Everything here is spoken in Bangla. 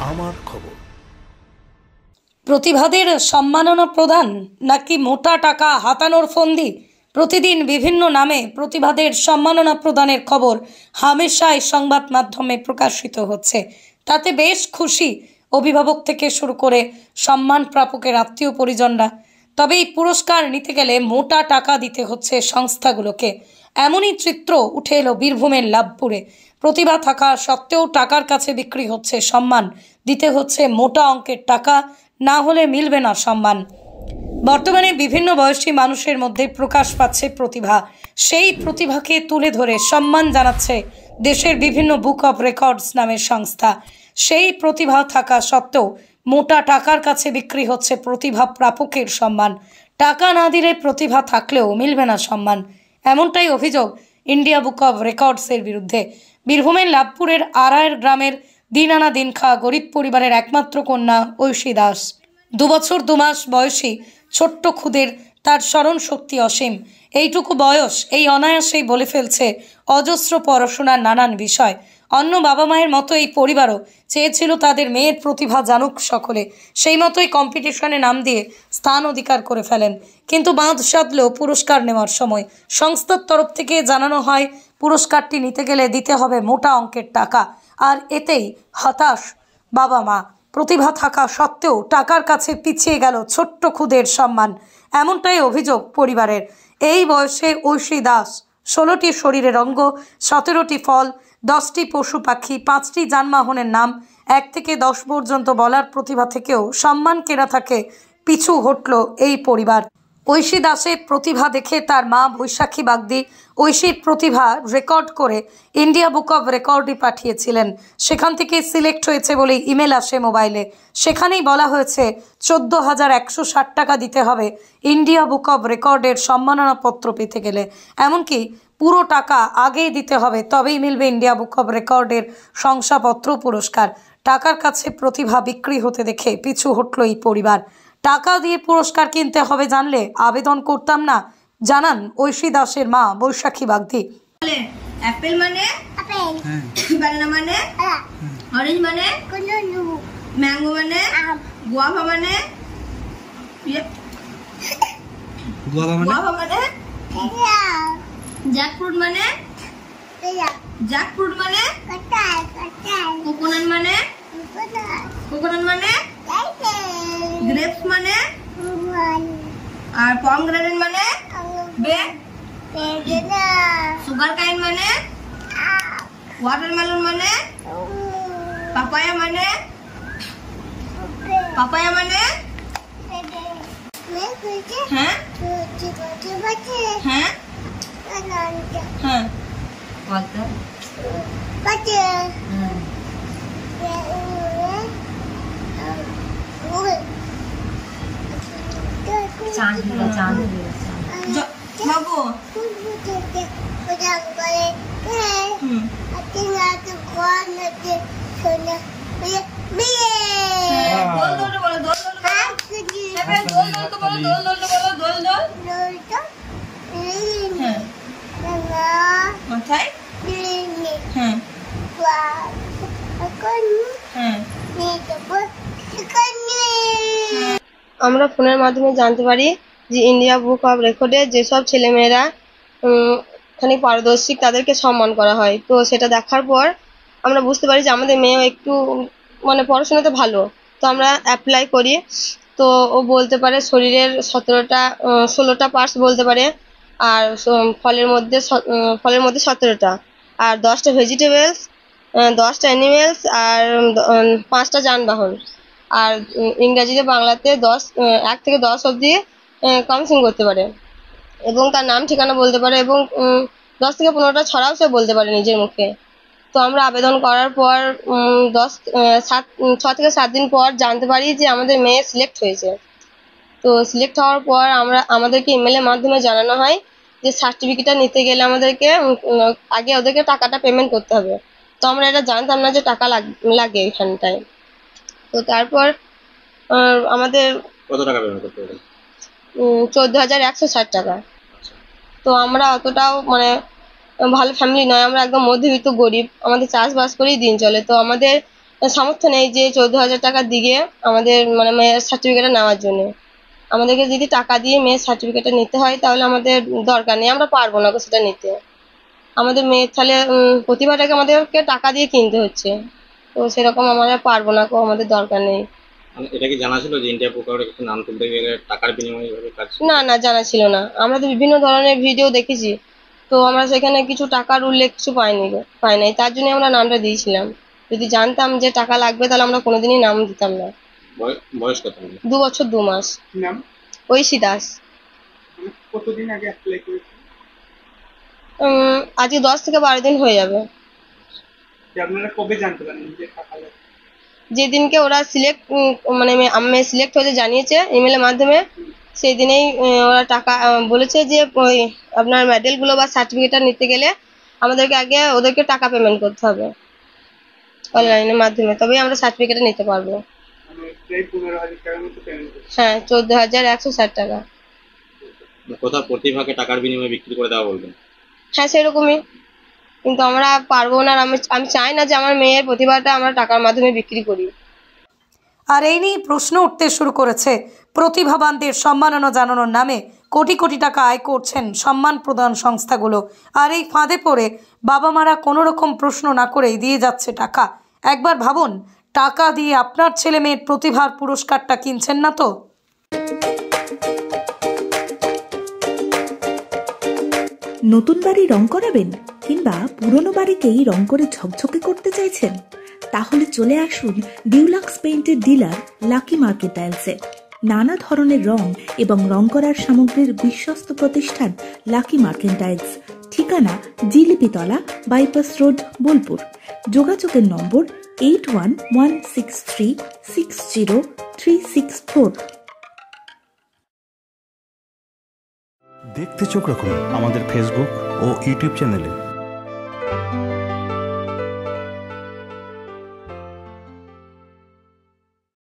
আমার খবর। প্রতিভাদের সম্মাননা প্রদান নাকি মোটা টাকা হাতানোর ফন্দি? প্রতিদিন বিভিন্ন নামে প্রতিভাদের সম্মাননা প্রদানের খবর হামেশাই সংবাদ মাধ্যমে প্রকাশিত হচ্ছে। তাতে বেশ খুশি অভিভাবক থেকে শুরু করে সম্মান প্রাপকের আত্মীয় পরিজনরা। তবে এই পুরস্কার নিতে গেলে মোটা টাকা দিতে হচ্ছে সংস্থাগুলোকে। এমনই চিত্র উঠে এলো বীরভূমের লাভপুরে। প্রতিভা থাকা সত্ত্বেও টাকার কাছে বিক্রি হচ্ছে সম্মান, দিতে হচ্ছে মোটা অঙ্কের টাকা, না হলে মিলবে না সম্মান। বর্তমানে বিভিন্ন বয়সী মানুষের মধ্যে প্রকাশ পাচ্ছে প্রতিভা। সেই প্রতিভাকে তুলে ধরে সম্মান জানাচ্ছে দেশের বিভিন্ন বুক অফ রেকর্ডস নামের সংস্থা। সেই প্রতিভা থাকা সত্ত্বেও মোটা টাকার কাছে বিক্রি হচ্ছে প্রতিভা প্রাপকের সম্মান। টাকা না দিলে প্রতিভা থাকলেও মিলবে না সম্মান, এমনটাই অভিযোগ ইন্ডিয়া বুক অফ রেকর্ডসের বিরুদ্ধে। বীরভূমের লাভপুরের আড়ায়ের গ্রামের দিন আনা দিন খাওয়া গরিব পরিবারের একমাত্র কন্যা ঐশী দাস। 2 বছর 2 মাস বয়সী ছোট্ট খুদের তার স্মরণ শক্তি অসীম। এইটুকু বয়স এই অনায়াসেই বলে ফেলছে অজস্র পড়াশোনার নানান বিষয়। অন্য বাবা মায়ের মতো এই পরিবারও চেয়েছিল তাদের মেয়ের প্রতিভা জানুক সকলে। সেই মতোই কম্পিটিশনে নাম দিয়ে স্থান অধিকার করে ফেলেন। কিন্তু বাঁধ সাধল পুরস্কার নেওয়ার সময়। সংস্থার তরফ থেকে জানানো হয় পুরস্কারটি নিতে গেলে দিতে হবে মোটা অঙ্কের টাকা। আর এতেই হতাশ বাবা মা। প্রতিভা থাকা সত্ত্বেও টাকার কাছে পিছিয়ে গেল ছোট্ট খুদের সম্মান, এমনটাই অভিযোগ পরিবারের। এই বয়সে ঐশী দাস 16টি শরীরের অঙ্গ, 17টি ফল, 10টি পশু পাখি, 5টি যানবাহনের নাম, 1 থেকে 10 পর্যন্ত বলার প্রতিভা থেকেও সম্মান কেনা থাকে পিছু হটল এই পরিবার। ঐশী দাসের প্রতিভা দেখে তার মা বৈশাখী বাগদি ঐশীর প্রতিভা রেকর্ড করে ইন্ডিয়া বুক অফ রেকর্ডে পাঠিয়েছিলেন। সেখান থেকে সিলেক্ট হয়েছে বলে ইমেল আসে মোবাইলে। সেখানেই বলা হয়েছে 14,160 টাকা দিতে হবে ইন্ডিয়া বুক অফ রেকর্ডের সম্মাননাপত্র পেতে গেলে। এমনকি পুরো টাকা আগেই দিতে হবে, তবেই মিলবে ইন্ডিয়া বুক অফ রেকর্ডের শংসাপত্র পুরস্কার। টাকার কাছে প্রতিভা বিক্রি হতে দেখে পিছু হটল এই পরিবার। টাকা দিয়ে পুরস্কার কিনতে হবে জানলে আবেদন করতাম না, জানান ঐশী দাসের মা বৈশাখী বাগদি। অ্যাপেল মানে আপেল, বানানা মানে অরেঞ্জ মানে ম্যাঙ্গো মানে গুয়াভা মানে জ্যাকফ্রুট মানে কোকোনাট মানে গ্রেপস মানে আর পমগ্রেনেট মানে সুগার কাইন মানে ওয়াটারমেলন মানে পাপায়া মানে হ্যাঁ হ্যাঁ হ্যাঁ বলতো বাবু আমরা ফোনের মাধ্যমে জানতে পারি যে ইন্ডিয়া বুক অফ রেকর্ডে যেসব ছেলেমেয়েরা এখানে পারদর্শী তাদেরকে সম্মান করা হয়। তো সেটা দেখার পর আমরা বুঝতে পারি যে আমাদের মেয়েও একটু মানে পড়াশোনাতে ভালো। তো আমরা অ্যাপ্লাই করি। তো ও বলতে পারে শরীরের 16টা পার্টস বলতে পারে, আর ফলের মধ্যে 17টা, আর 10টা ভেজিটেবলস, 10টা অ্যানিমেলস, আর 5টা যানবাহন। আর ইংরাজিতে বাংলাতে 1 থেকে 10 অবধি কাউন্সিলিং করতে পারে, এবং তার নাম ঠিকানা বলতে পারে, এবং 10 থেকে 15টা ছড়াও সে বলতে পারে নিজের মুখে। তো আমরা আবেদন করার পর 6 থেকে 7 দিন পর জানতে পারি যে আমাদের মেয়ে সিলেক্ট হয়েছে। তো সিলেক্ট হওয়ার পর আমাদেরকে ইমেলের মাধ্যমে জানানো হয় যে সার্টিফিকেটটা নিতে গেলে আমাদেরকে আগে ওদেরকে টাকাটা পেমেন্ট করতে হবে। তো আমরা এটা জানতাম না যে টাকা লাগে এখানটায়। তো তারপর আমাদের কত টাকা পেমেন্ট করতে হবে? 14,160 টাকা। তো আমরা অতটাও মানে ভালো ফ্যামিলি নয়, আমরা একদম মধ্যবিত্ত গরিব, আমাদের চাষবাস করেই দিন চলে। তো আমাদের সামর্থ্য নেই যে 14,000 টাকা দিয়ে আমাদের মানে মেয়ের সার্টিফিকেটটা নেওয়ার জন্য। আমাদেরকে যদি টাকা দিয়ে মেয়ের সার্টিফিকেটটা নিতে হয় তাহলে আমাদের দরকার নেই, আমরা পারবো না গো সেটা নিতে। আমাদের মেয়ের তাহলে প্রতিভাটাকে আমাদেরকে টাকা দিয়ে কিনতে হচ্ছে, তো সেরকম আমরা পারবো না গো, আমাদের দরকার নেই। এটা কি জানা ছিল যে ইন্ডিয়া প্রোকারে কিছু নাম তুলতে গেলে টাকার বিনিময়ে এভাবে কাজ? না না, জানা ছিল না। আমরা তো বিভিন্ন ধরনের ভিডিও দেখেছি, তো আমরা সেখানে কিছু টাকার উল্লেখ কিছু পাইনি গো, পাই নাই, তার জন্য আমরা নামটা দিয়েছিলাম। যদি জানতাম যে টাকা লাগবে তাহলে আমরা কোনোদিনই নাম দিতাম না। বয়স কত? 2 বছর 2 মাস। নাম? ঐশী দাস। কতদিন আগে অ্যাপ্লাই করেছেন? আজকে 10 থেকে 12 দিন হয়ে যাবে। আপনারা কবে জানতে পারেন যে টাকা লাগবে? যেদিনকে ওরা সিলেক্ট মানে আমি সিলেক্ট হতে জানিয়েছে ইমেলের মাধ্যমে, সেই দিনেই ওরা টাকা বলেছে যে ওই আপনার মেডেলগুলো বা সার্টিফিকেটটা নিতে গেলে আমাদেরকে আগে ওদেরকে টাকা পেমেন্ট করতে হবে অনলাইনের মাধ্যমে, তবেই আমরা সার্টিফিকেটটা নিতে পারবো। মানে প্রায় 15,000 টাকার মতো পেমেন্ট করতে? হ্যাঁ, 14,160 টাকা। কোথাও প্রতিভাকে টাকার বিনিময়ে বিক্রি করে দেওয়া বলবেন? হ্যাঁ, সেরকমই, কিন্তু আমরা পারবো না। আর আমি চাই না যে আমার মেয়ের প্রতিভাটা আমরা টাকার মাধ্যমে বিক্রি করি। আর এই নিয়ে প্রশ্ন উঠতে শুরু করেছে, প্রতিভাবানদের সম্মাননা জানানোর নামে কোটি কোটি টাকা আয় করছেন সম্মান প্রদান সংস্থাগুলো, আর এই ফাঁদে পড়ে বাবা মারা কোনো রকম প্রশ্ন না করেই দিয়ে যাচ্ছে টাকা। একবার ভাবুন, টাকা দিয়ে আপনার ছেলে মেয়ের প্রতিভার পুরস্কারটা কিনছেন না তো? নতুন বাড়ি রং করাবেন কিংবা পুরনো বাড়িকেই রং করে ঝকঝকে করতে চাইছেন? তাহলে চলে আসুন ডিউলাক্স পেইন্টের ডিলার লাকি মার্কেট টাইলসে। নানা ধরনের রং এবং রং করার সামগ্রীর বিশ্বস্ত প্রতিষ্ঠান লাকি মার্কেট টাইলস। ঠিকানা জিলিপিতলা, বাইপাস রোড, বোলপুর। যোগাযোগের নম্বর 8116360364। দেখতে চোখ রাখুন আমাদের ফেসবুক ও ইউটিউব চ্যানেলে।